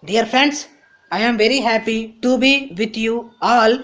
Dear friends, I am very happy to be with you all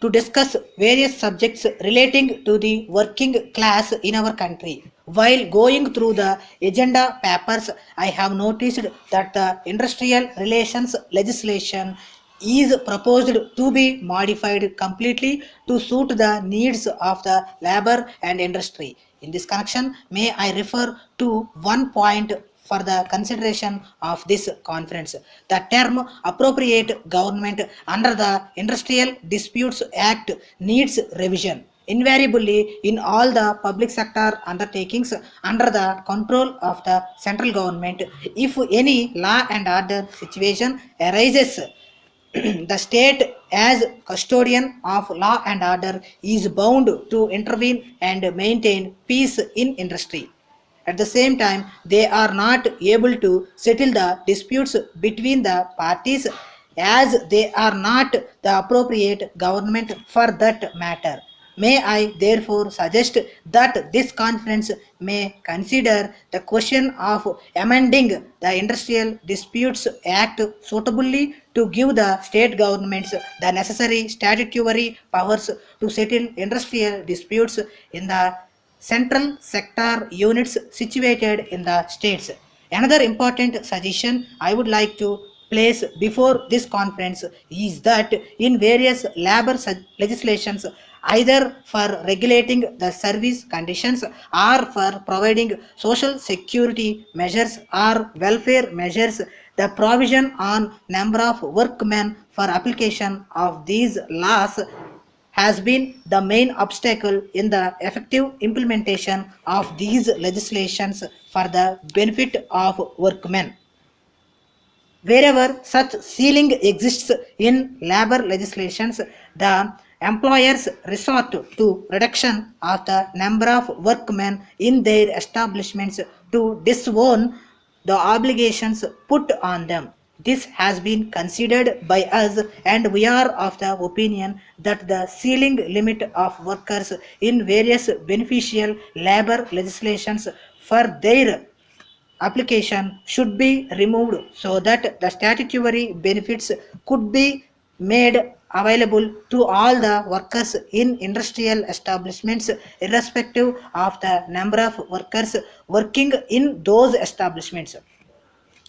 to discuss various subjects relating to the working class in our country. While going through the agenda papers, I have noticed that the industrial relations legislation is proposed to be modified completely to suit the needs of the labor and industry. In this connection, may I refer to one point for the consideration of this conference. The term appropriate government under the Industrial Disputes Act needs revision. Invariably, in all the public sector undertakings under the control of the central government, if any law and order situation arises, the state as custodian of law and order is bound to intervene and maintain peace in industry. At the same time, they are not able to settle the disputes between the parties as they are not the appropriate government for that matter. May I therefore suggest that this conference may consider the question of amending the Industrial Disputes Act suitably to give the state governments the necessary statutory powers to settle industrial disputes in the central sector units situated in the states. Another important suggestion I would like to place before this conference is that in various labor legislations, either for regulating the service conditions or for providing social security measures or welfare measures, the provision on number of workmen for application of these laws has been the main obstacle in the effective implementation of these legislations for the benefit of workmen. Wherever such ceiling exists in labor legislations, the employers resort to reduction of the number of workmen in their establishments to disown the obligations put on them. This has been considered by us, and we are of the opinion that the ceiling limit of workers in various beneficial labor legislations for their application should be removed so that the statutory benefits could be made available to all the workers in industrial establishments irrespective of the number of workers working in those establishments.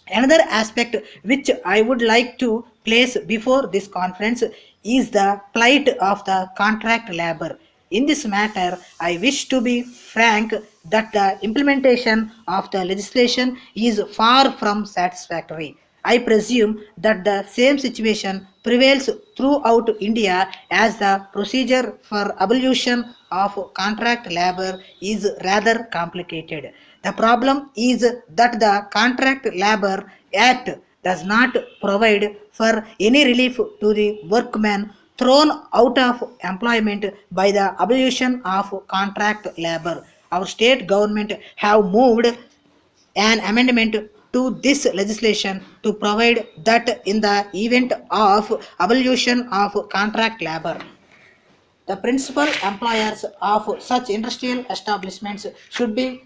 Another aspect which I would like to place before this conference is the plight of the contract labor. In this matter, I wish to be frank that the implementation of the legislation is far from satisfactory. I presume that the same situation prevails throughout India as the procedure for abolition of contract labor is rather complicated. The problem is that the Contract Labor Act does not provide for any relief to the workmen thrown out of employment by the abolition of contract labor. Our state government have moved an amendment to this legislation to provide that in the event of abolition of contract labor, the principal employers of such industrial establishments should be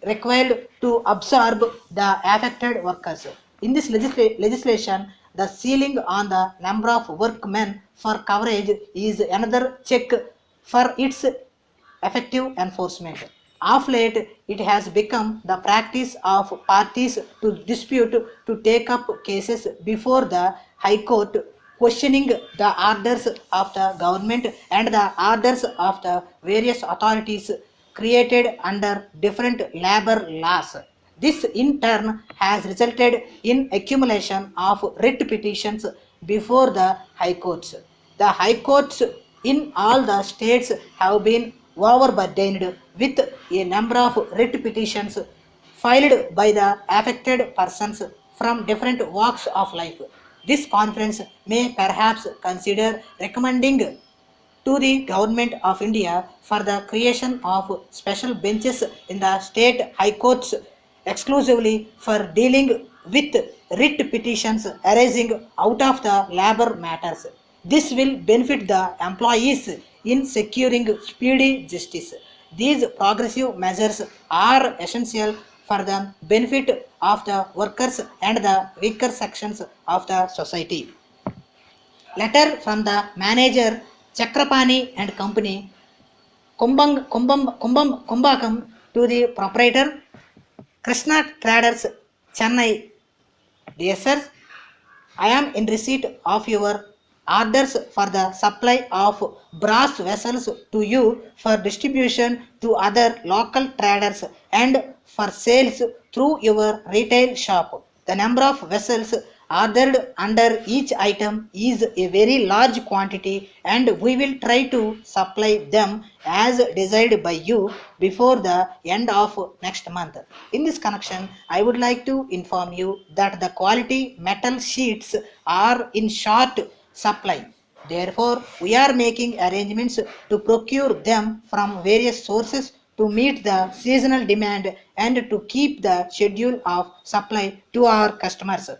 required to absorb the affected workers. In this legislation, the ceiling on the number of workmen for coverage is another check for its effective enforcement. Of late, it has become the practice of parties to dispute to take up cases before the High Court, questioning the orders of the government and the orders of the various authorities created under different labor laws. This in turn has resulted in accumulation of writ petitions before the high courts. The high courts in all the states have been overburdened with a number of writ petitions filed by the affected persons from different walks of life. This conference may perhaps consider recommending to the Government of India for the creation of special benches in the state high courts exclusively for dealing with writ petitions arising out of the labor matters. This will benefit the employees in securing speedy justice. These progressive measures are essential for the benefit of the workers and the weaker sections of the society. Letter from the manager Chakrapani and Company, Kumbakam, to the proprietor Krishna Traders, Chennai. Dear sir, I am in receipt of your orders for the supply of brass vessels to you for distribution to other local traders and for sales through your retail shop. The number of vessels ordered under each item is a very large quantity, and we will try to supply them as desired by you before the end of next month. In this connection, I would like to inform you that the quality metal sheets are in short supply. Therefore, we are making arrangements to procure them from various sources to meet the seasonal demand and to keep the schedule of supply to our customers.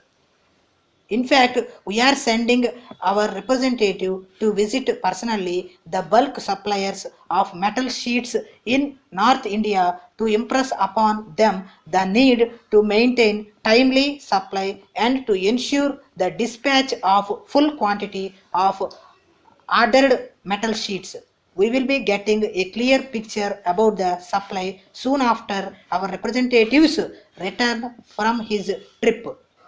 In fact, we are sending our representative to visit personally the bulk suppliers of metal sheets in North India to impress upon them the need to maintain timely supply and to ensure the dispatch of full quantity of ordered metal sheets. We will be getting a clear picture about the supply soon after our representatives return from his trip.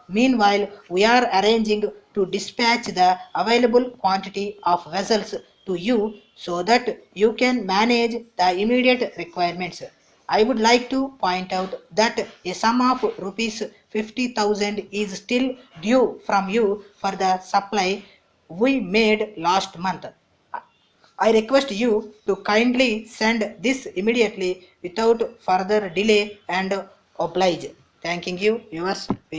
Meanwhile, we are arranging to dispatch the available quantity of vessels to you so that you can manage the immediate requirements. I would like to point out that a sum of rupees 50,000 is still due from you for the supply we made last month. I request you to kindly send this immediately without further delay and oblige. Thanking you, yours.